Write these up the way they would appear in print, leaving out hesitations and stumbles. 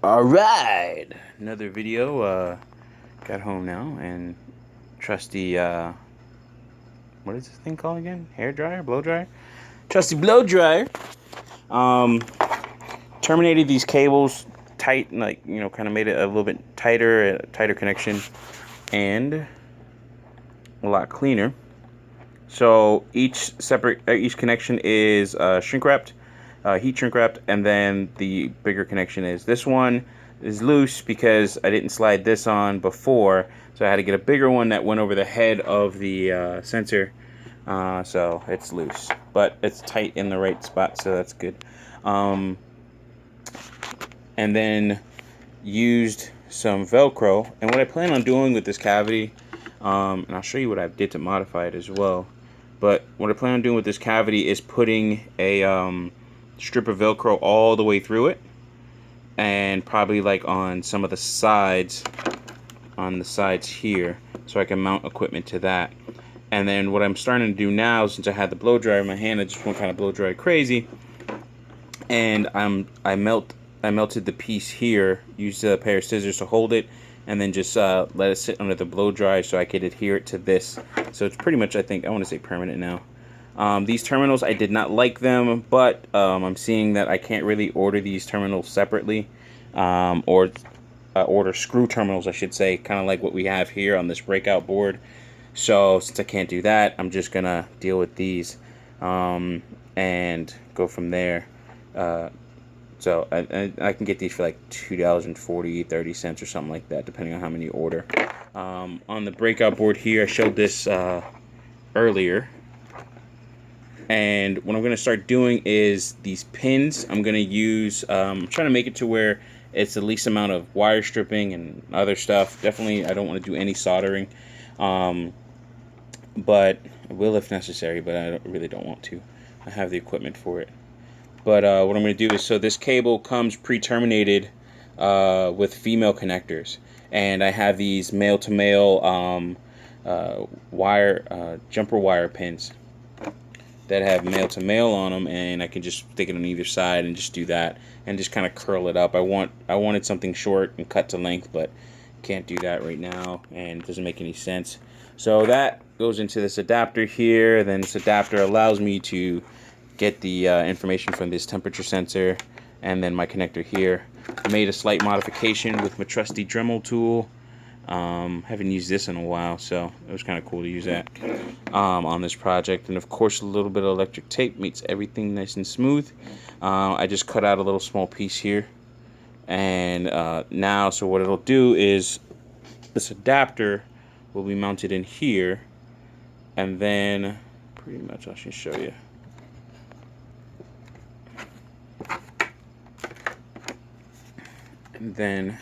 Alright, another video. Got home now and trusty, what is this thing called again? Hair dryer? Blow dryer? Trusty blow dryer. Um, Terminated these cables tight, like, kind of made it a little bit tighter, a tighter connection, and a lot cleaner. So each connection is shrink wrapped, heat shrink wrapped, and then the bigger connection is this one is loose because I didn't slide this on before, so I had to get a bigger one that went over the head of the sensor. So it's loose, but it's tight in the right spot, so that's good. And then used some Velcro, and what I plan on doing with this cavity, and I'll show you what I did to modify it as well. But what I plan on doing with this cavity is putting a strip of Velcro all the way through it, and probably like on some of the sides, here, so I can mount equipment to that. And then what I'm starting to do now, since I had the blow dryer in my hand, I just went kind of blow dry crazy, and I melted the piece here, used a pair of scissors to hold it, and then just let it sit under the blow dry so I could adhere it to this. So it's pretty much, I want to say, permanent now. These terminals, I did not like them, but I'm seeing that I can't really order these terminals separately, or order screw terminals, I should say, kind of like what we have here on this breakout board. So since I can't do that, I'm just gonna deal with these and go from there. So I can get these for like $2.40-30 or something like that, depending on how many you order. On the breakout board here, I showed this earlier. And what I'm going to start doing is these pins, I'm going to use, I'm trying to make it to where it's the least amount of wire stripping and other stuff. Definitely, I don't want to do any soldering. But I will if necessary, but I really don't want to. I have the equipment for it. But what I'm going to do is, so this cable comes pre-terminated with female connectors. And I have these male-to-male jumper wire pins that have male-to-male on them, and I can just stick it on either side and just do that and just kind of curl it up. I wanted something short and cut to length, but can't do that right now, and it doesn't make any sense. So that goes into this adapter here. Then this adapter allows me to get the information from this temperature sensor, and then my connector here. I made a slight modification with my trusty Dremel tool. Haven't used this in a while, so it was kind of cool to use that on this project. And of course, a little bit of electric tape makes everything nice and smooth. I just cut out a little small piece here, and now, so what it'll do is this adapter will be mounted in here, and then pretty much I should show you. And then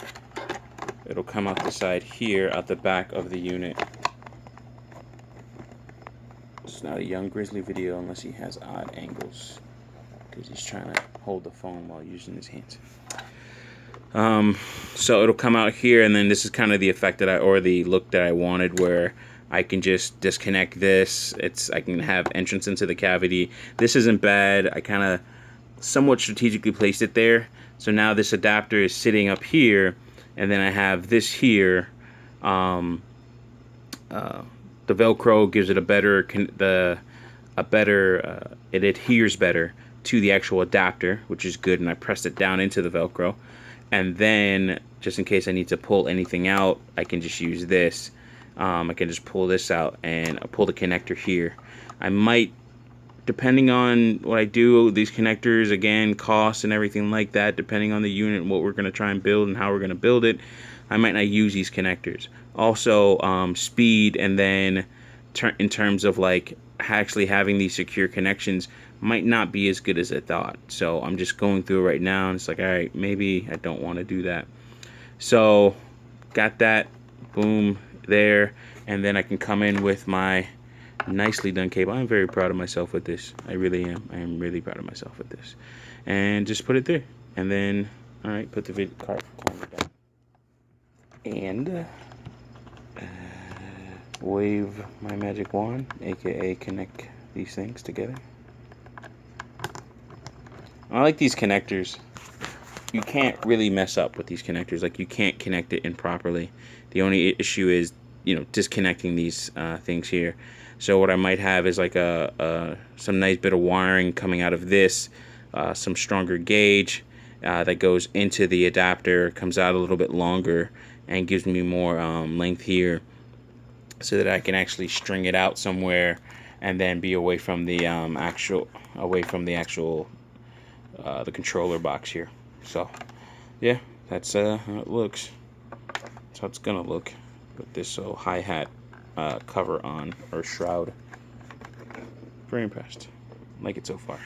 it'll come out the side here, out the back of the unit. It's not a young grizzly video unless he has odd angles, because he's trying to hold the phone while using his hands. So it'll come out here, and then this is kind of the effect that or the look that I wanted, where I can just disconnect this. I can have entrance into the cavity. This isn't bad. I kind of somewhat strategically placed it there. So now this adapter is sitting up here, and then I have this here. The Velcro gives it it adheres better to the actual adapter, which is good, and I pressed it down into the Velcro. And then, just in case I need to pull anything out, I can just use this. I can just pull this out and pull the connector here. I might, depending on what I do, these connectors, again, cost and everything like that, depending on the unit and what we're going to try and build and how we're going to build it, I might not use these connectors. Also, speed, and then in terms of like actually having these secure connections might not be as good as I thought. So I'm just going through it right now, and it's like, all right, maybe I don't want to do that. So got that, boom, there, and then I can come in with my nicely done cable. I'm very proud of myself with this. I really am. I am really proud of myself with this. And just put it there. And then, all right, put the video card down. And wave my magic wand, aka connect these things together. I like these connectors. you can't really mess up with these connectors. Like, you can't connect it in properly. The only issue is, you know, disconnecting these things here. So what I might have is like some nice bit of wiring coming out of this, some stronger gauge that goes into the adapter, comes out a little bit longer, and gives me more length here, so that I can actually string it out somewhere and then be away from the the controller box here. So yeah, that's how it looks. That's how it's gonna look with this hi-hat cover on, or shroud. Very impressed. Like it so far.